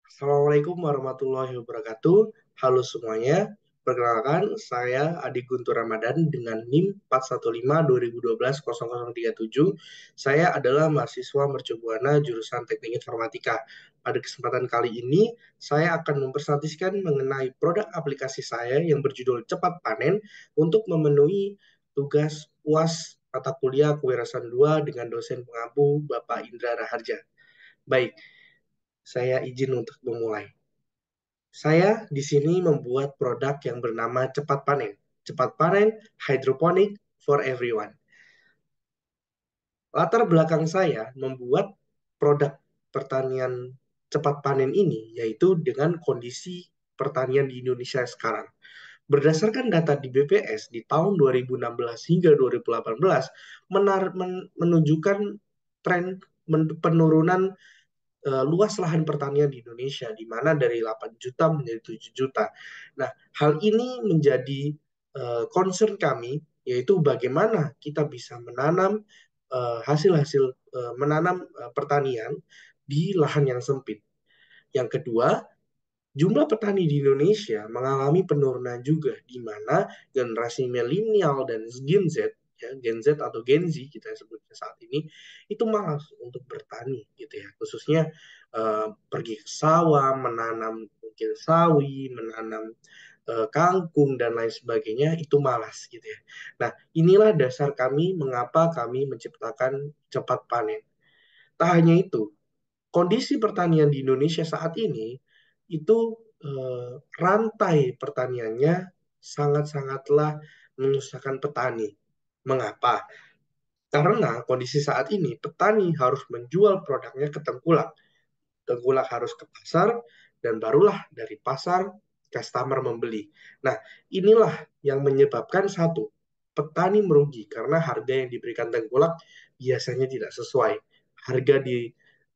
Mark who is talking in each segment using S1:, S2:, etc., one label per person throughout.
S1: Assalamualaikum warahmatullahi wabarakatuh. Halo semuanya. Perkenalkan, saya Adi Guntur Ramadan dengan NIM 415-2012-0037. Saya adalah mahasiswa mercubuana jurusan Teknik Informatika. Pada kesempatan kali ini, saya akan mempresentasikan mengenai produk aplikasi saya yang berjudul Cepat Panen untuk memenuhi tugas UAS mata kuliah Kewirausahaan 2 dengan dosen pengampu Bapak Indra Raharja. Baik, saya izin untuk memulai. Saya di sini membuat produk yang bernama Cepat Panen. Cepat Panen Hydroponic for Everyone. Latar belakang saya membuat produk pertanian cepat panen ini yaitu dengan kondisi pertanian di Indonesia sekarang. Berdasarkan data di BPS di tahun 2016 hingga 2018 menunjukkan tren penurunan luas lahan pertanian di Indonesia, di mana dari 8 juta menjadi 7 juta. Nah, hal ini menjadi concern kami, yaitu bagaimana kita bisa menanam hasil-hasil menanam pertanian di lahan yang sempit. Yang kedua, jumlah petani di Indonesia mengalami penurunan juga, di mana generasi milenial dan Gen Z, ya, Gen Z atau Gen Z kita sebutnya saat ini, itu malas untuk bertani, gitu ya. Khususnya pergi ke sawah, menanam mungkin sawi, menanam kangkung dan lain sebagainya, itu malas, gitu ya. Nah, inilah dasar kami mengapa kami menciptakan cepat panen. Tak hanya itu, kondisi pertanian di Indonesia saat ini itu rantai pertaniannya sangat-sangatlah menyusahkan petani. Mengapa? Karena kondisi saat ini petani harus menjual produknya ke tengkulak. Tengkulak harus ke pasar dan barulah dari pasar customer membeli. Nah, inilah yang menyebabkan satu, petani merugi karena harga yang diberikan tengkulak biasanya tidak sesuai. Harga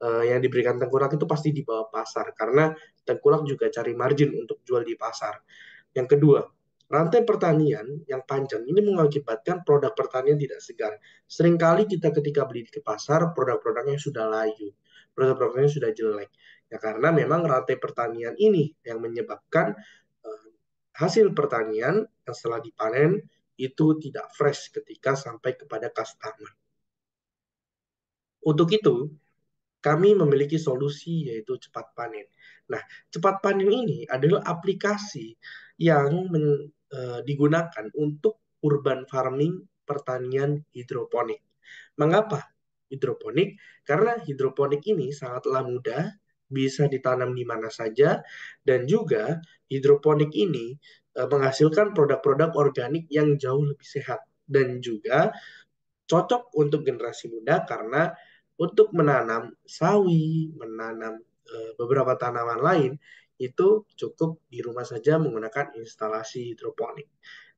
S1: yang diberikan tengkulak itu pasti di bawah pasar karena tengkulak juga cari margin untuk jual di pasar. Yang kedua, rantai pertanian yang panjang ini mengakibatkan produk pertanian tidak segar. Seringkali kita ketika beli ke pasar, produk-produknya sudah layu, produk-produknya sudah jelek. Ya karena memang rantai pertanian ini yang menyebabkan uh, hasil pertanian yang setelah dipanen itu tidak fresh ketika sampai kepada customer. Untuk itu, kami memiliki solusi yaitu cepat panen. Nah, cepat panen ini adalah aplikasi yang digunakan untuk urban farming pertanian hidroponik. Mengapa hidroponik? Karena hidroponik ini sangatlah mudah, bisa ditanam di mana saja, dan juga hidroponik ini menghasilkan produk-produk organik yang jauh lebih sehat dan juga cocok untuk generasi muda karena untuk menanam sawi, menanam beberapa tanaman lain itu cukup di rumah saja menggunakan instalasi hidroponik.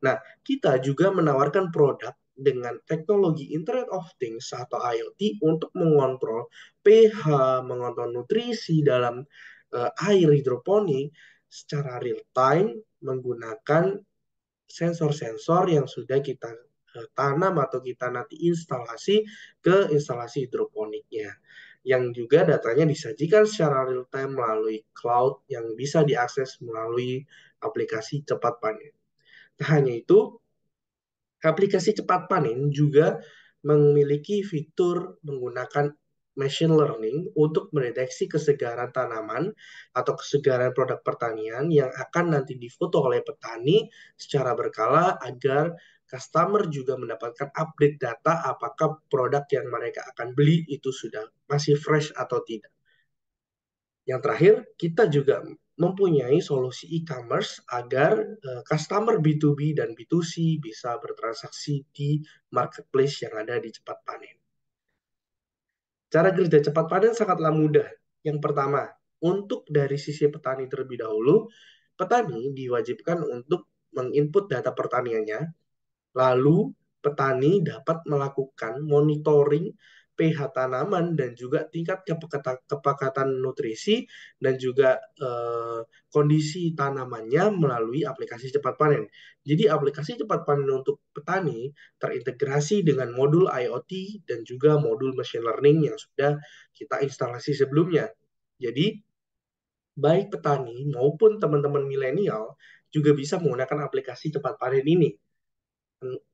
S1: Nah, kita juga menawarkan produk dengan teknologi Internet of Things atau IoT untuk mengontrol pH, mengontrol nutrisi dalam air hidroponik secara real time menggunakan sensor-sensor yang sudah kita tanam atau kita nanti instalasi ke instalasi hidroponiknya. Yang juga datanya disajikan secara real time melalui cloud yang bisa diakses melalui aplikasi cepat panen. Tak hanya itu, aplikasi cepat panen juga memiliki fitur menggunakan machine learning untuk mendeteksi kesegaran tanaman atau kesegaran produk pertanian yang akan nanti difoto oleh petani secara berkala agar customer juga mendapatkan update data apakah produk yang mereka akan beli itu sudah masih fresh atau tidak. Yang terakhir, kita juga mempunyai solusi e-commerce agar customer B2B dan B2C bisa bertransaksi di marketplace yang ada di Cepat Panen. Cara kerja Cepat Panen sangatlah mudah. Yang pertama, untuk dari sisi petani terlebih dahulu, petani diwajibkan untuk menginput data pertaniannya. Lalu petani dapat melakukan monitoring pH tanaman dan juga tingkat kepekatan nutrisi dan juga kondisi tanamannya melalui aplikasi cepat panen. Jadi aplikasi cepat panen untuk petani terintegrasi dengan modul IoT dan juga modul machine learning yang sudah kita instalasi sebelumnya. Jadi baik petani maupun teman-teman milenial juga bisa menggunakan aplikasi cepat panen ini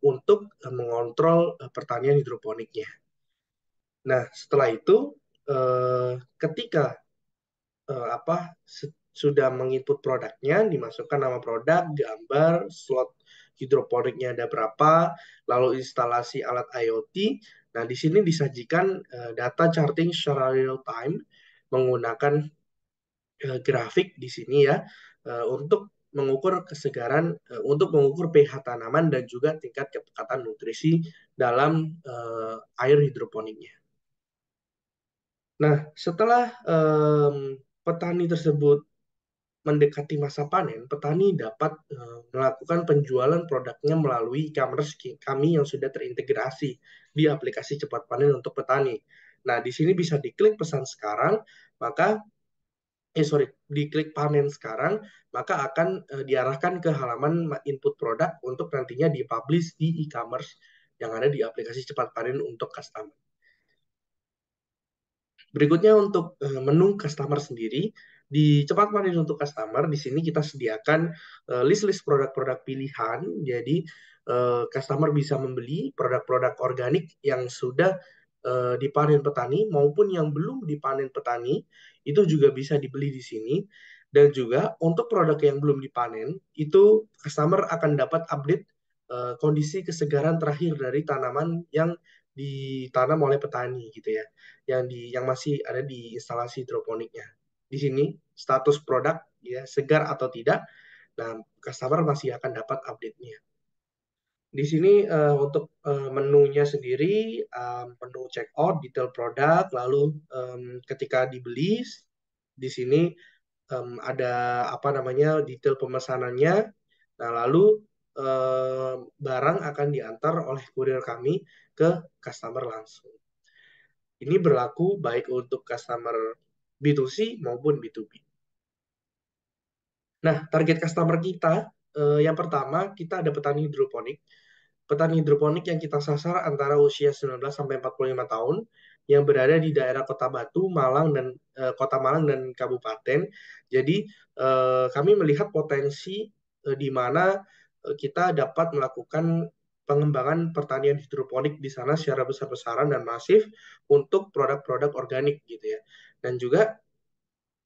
S1: untuk mengontrol pertanian hidroponiknya. Nah, setelah itu ketika sudah menginput produknya, dimasukkan nama produk, gambar, slot hidroponiknya ada berapa, lalu instalasi alat IoT. Nah, di sini disajikan data charting secara real time menggunakan grafik di sini ya, untuk mengukur kesegaran, untuk mengukur pH tanaman dan juga tingkat kepekatan nutrisi dalam air hidroponiknya. Nah, setelah petani tersebut mendekati masa panen, petani dapat melakukan penjualan produknya melalui e-commerce kami yang sudah terintegrasi di aplikasi cepat panen untuk petani. Nah, di sini bisa diklik pesan sekarang, maka diklik panen sekarang, maka akan diarahkan ke halaman input produk untuk nantinya dipublish di e-commerce yang ada di aplikasi cepat panen untuk customer. Berikutnya untuk menu customer sendiri, di cepat panen untuk customer, di sini kita sediakan list-list produk-produk pilihan, jadi customer bisa membeli produk-produk organik yang sudah dipanen petani maupun yang belum dipanen petani, itu juga bisa dibeli di sini. Dan juga untuk produk yang belum dipanen, itu customer akan dapat update kondisi kesegaran terakhir dari tanaman yang ditanam oleh petani gitu ya, yang masih ada di instalasi hidroponiknya. Di sini status produk ya segar atau tidak, nah customer masih akan dapat update-nya. Di sini untuk menunya sendiri, menu check out, detail produk, lalu ketika dibeli di sini ada apa namanya detail pemesanannya. Nah, lalu barang akan diantar oleh kurir kami ke customer langsung. Ini berlaku baik untuk customer B2C maupun B2B. Nah, target customer kita, yang pertama kita ada petani hidroponik. Petani hidroponik yang kita sasar antara usia 19 sampai 45 tahun yang berada di daerah Kota Batu, Malang dan Kota Malang dan Kabupaten. Jadi kami melihat potensi di mana kita dapat melakukan pengembangan pertanian hidroponik di sana secara besar-besaran dan masif untuk produk-produk organik gitu ya. Dan juga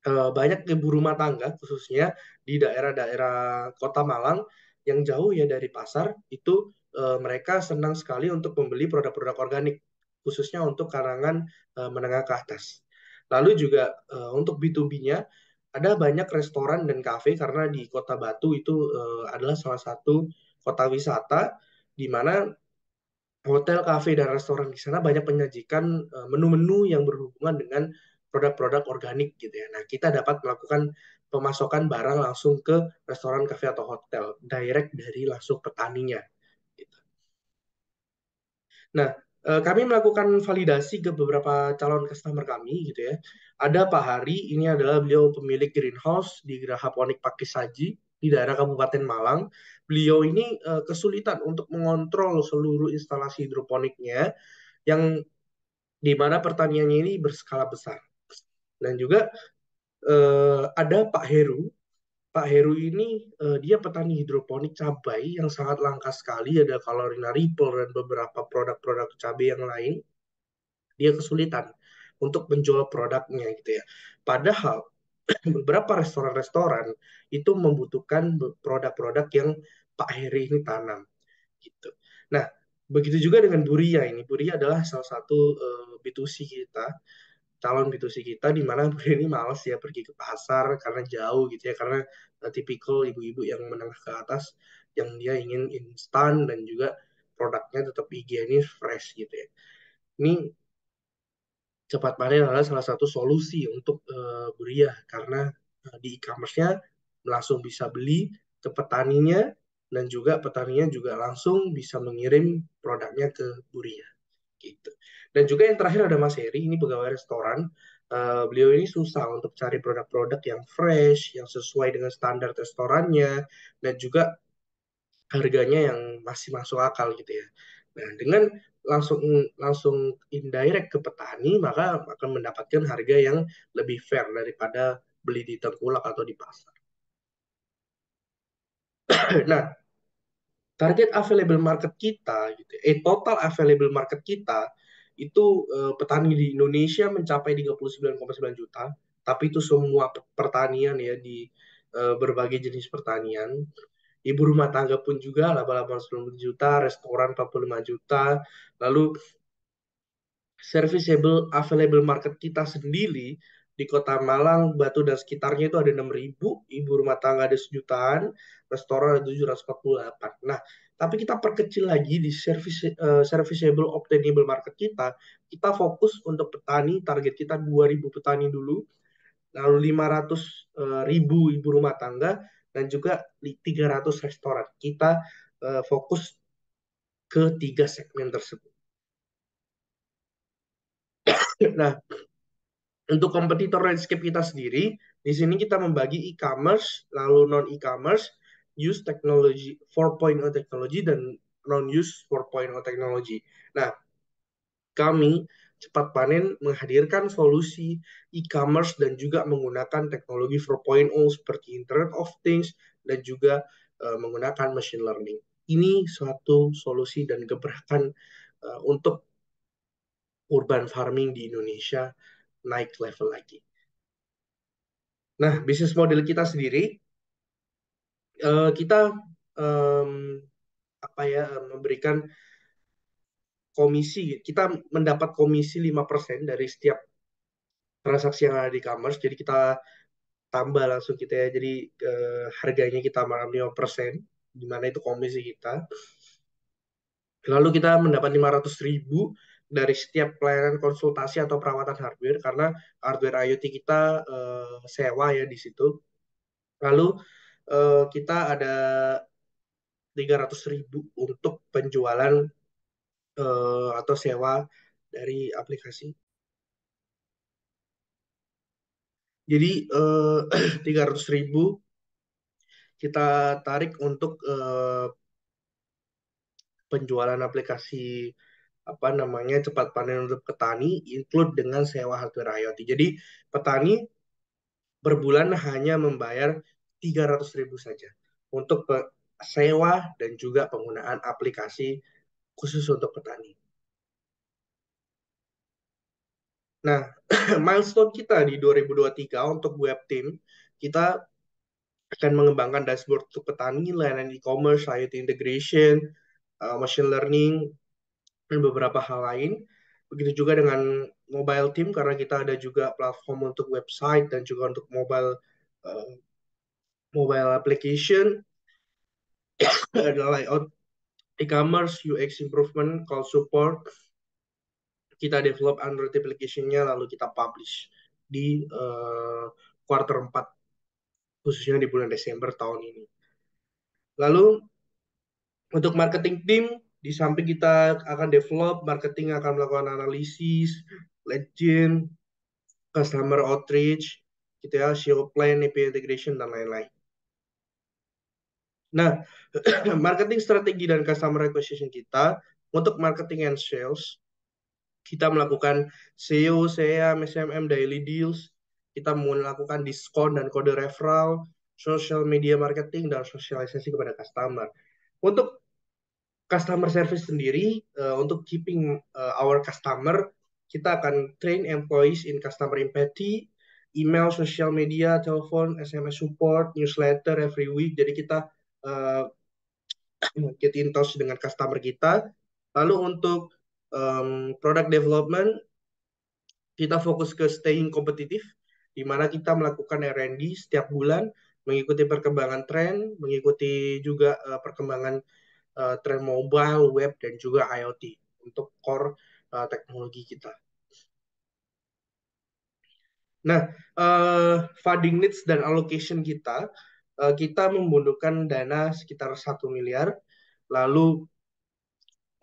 S1: banyak ibu rumah tangga khususnya di daerah-daerah Kota Malang yang jauh ya dari pasar itu mereka senang sekali untuk membeli produk-produk organik khususnya untuk kalangan menengah ke atas. Lalu juga untuk B2B-nya ada banyak restoran dan kafe karena di Kota Batu itu adalah salah satu kota wisata di mana hotel, kafe, dan restoran di sana banyak menyajikan menu-menu yang berhubungan dengan produk-produk organik gitu ya. Nah, kita dapat melakukan pemasokan barang langsung ke restoran, kafe, atau hotel, direct dari langsung petaninya. Gitu. Nah, kami melakukan validasi ke beberapa calon customer kami gitu ya. Ada Pak Hari, ini adalah beliau pemilik greenhouse di Geraha Ponik Pakisaji di daerah Kabupaten Malang. Beliau ini kesulitan untuk mengontrol seluruh instalasi hidroponiknya yang di mana pertaniannya ini berskala besar. Dan juga ada Pak Heru. Pak Heru ini dia petani hidroponik cabai yang sangat langka sekali. Ada Kalorina Ripple dan beberapa produk-produk cabai yang lain. Dia kesulitan untuk menjual produknya gitu ya. Padahal beberapa restoran-restoran itu membutuhkan produk-produk yang Pak Heru ini tanam gitu. Nah, begitu juga dengan Buria ini. Buria adalah salah satu B2C kita, calon B2C kita, di mana Buria ini males ya pergi ke pasar karena jauh gitu ya, karena tipikal ibu-ibu yang menengah ke atas yang dia ingin instan dan juga produknya tetap higienis, fresh gitu ya. Ini cepat panen adalah salah satu solusi untuk Buria karena di e-commerce-nya langsung bisa beli ke petaninya dan juga petaninya juga langsung bisa mengirim produknya ke Buria gitu. Dan juga yang terakhir ada Mas Heri, ini pegawai restoran. Beliau ini susah untuk cari produk-produk yang fresh, yang sesuai dengan standar restorannya, dan juga harganya yang masih masuk akal gitu ya. Nah, dengan langsung langsung indirect ke petani, maka akan mendapatkan harga yang lebih fair daripada beli di tengkulak atau di pasar. Nah, target available market kita, gitu, total available market kita itu petani di Indonesia mencapai 39,9 juta, tapi itu semua pertanian ya di berbagai jenis pertanian. Ibu rumah tangga pun juga 88 juta, restoran 45 juta, lalu serviceable available market kita sendiri di Kota Malang, Batu dan sekitarnya itu ada 6.000, ibu rumah tangga ada sejutaan, restoran ada 748. Nah, tapi kita perkecil lagi di serviceable obtainable market kita fokus untuk petani, target kita 2.000 petani dulu, lalu 500.000 ibu rumah tangga, dan juga 300 restoran. Kita fokus ke tiga segmen tersebut. Nah, untuk kompetitor landscape kita sendiri, di sini kita membagi e-commerce, lalu non-e-commerce, use technology 4.0 teknologi, dan non-use 4.0 teknologi. Nah, kami cepat panen menghadirkan solusi e-commerce dan juga menggunakan teknologi 4.0 seperti Internet of Things dan juga menggunakan machine learning. Ini suatu solusi dan gebrakan untuk urban farming di Indonesia naik level lagi. Nah, bisnis model kita sendiri, kita um, apa ya memberikan komisi, kita mendapat komisi 5% dari setiap transaksi yang ada di e-commerce. Jadi kita tambah langsung kita ya. Jadi harganya kita malam 5%, di mana itu komisi kita. Lalu kita mendapat 500.000 dari setiap pelayanan konsultasi atau perawatan hardware, karena hardware IoT kita sewa ya di situ. Lalu kita ada 300.000 untuk penjualan atau sewa dari aplikasi. Jadi 300.000 kita tarik untuk penjualan aplikasi apa namanya cepat panen untuk petani, include dengan sewa hardware IoT. Jadi petani per bulan hanya membayar 300.000 saja untuk sewa dan juga penggunaan aplikasi khusus untuk petani. Nah, milestone kita di 2023 untuk web team, kita akan mengembangkan dashboard untuk petani, layanan e-commerce, IoT integration, machine learning, dan beberapa hal lain. Begitu juga dengan mobile team, karena kita ada juga platform untuk website dan juga untuk uh, mobile application, ada layout e-commerce, UX improvement, call support. Kita develop Android application-nya, lalu kita publish di quarter 4, khususnya di bulan Desember tahun ini. Lalu untuk marketing team, di samping kita akan develop, marketing akan melakukan analisis, lead gen, customer outreach, gitu ya, SEO plan, API integration, dan lain-lain. Nah, marketing strategi dan customer acquisition kita, untuk marketing and sales, kita melakukan SEO, SEM, SMM, daily deals, kita melakukan diskon dan kode referral, social media marketing, dan sosialisasi kepada customer. Untuk customer service sendiri, untuk keeping our customer, kita akan train employees in customer empathy, email, social media, telepon, SMS support, newsletter every week. Jadi kita uh, get in touch dengan customer kita. Lalu untuk product development, kita fokus ke staying kompetitif, di mana kita melakukan R&D setiap bulan, mengikuti perkembangan tren, mengikuti juga perkembangan tren mobile, web, dan juga IoT untuk core teknologi kita. Nah, funding needs dan allocation kita, kita membutuhkan dana sekitar 1 miliar. Lalu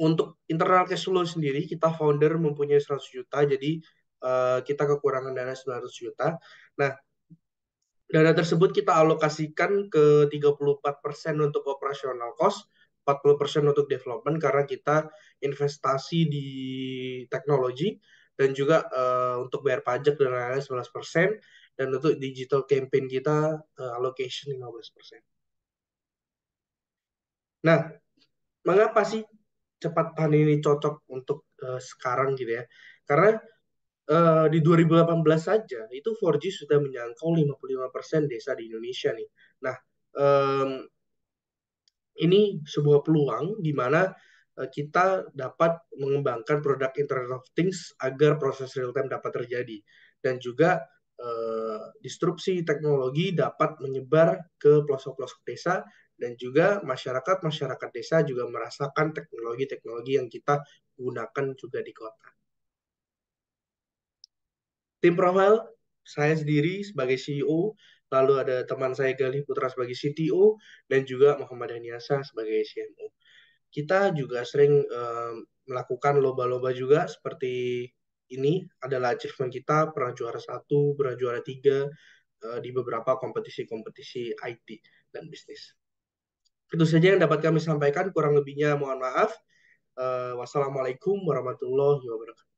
S1: untuk internal cash flow sendiri, kita founder mempunyai 100 juta, jadi kita kekurangan dana 900 juta. Nah, dana tersebut kita alokasikan ke 34% untuk operasional cost, 40% untuk development karena kita investasi di teknologi, dan juga untuk bayar pajak dan lain-lain 11%, dan untuk digital campaign kita allocation 15%. Nah, mengapa sih cepat panen ini cocok untuk sekarang gitu ya? Karena di 2018 saja itu 4G sudah menyangkau 55% desa di Indonesia nih. Nah, em, ini sebuah peluang di mana kita dapat mengembangkan produk Internet of Things agar proses real time dapat terjadi, dan juga disrupsi teknologi dapat menyebar ke pelosok-pelosok desa, dan juga masyarakat desa juga merasakan teknologi-teknologi yang kita gunakan juga di kota. Tim profile, saya sendiri sebagai CEO, lalu ada teman saya Galih Putra sebagai CTO, dan juga Muhammad Haniasa sebagai CMO. Kita juga sering melakukan lomba-lomba juga seperti ini adalah achievement kita, pernah juara satu, pernah juara tiga di beberapa kompetisi-kompetisi IT dan bisnis. Itu saja yang dapat kami sampaikan, kurang lebihnya mohon maaf. Wassalamualaikum warahmatullahi wabarakatuh.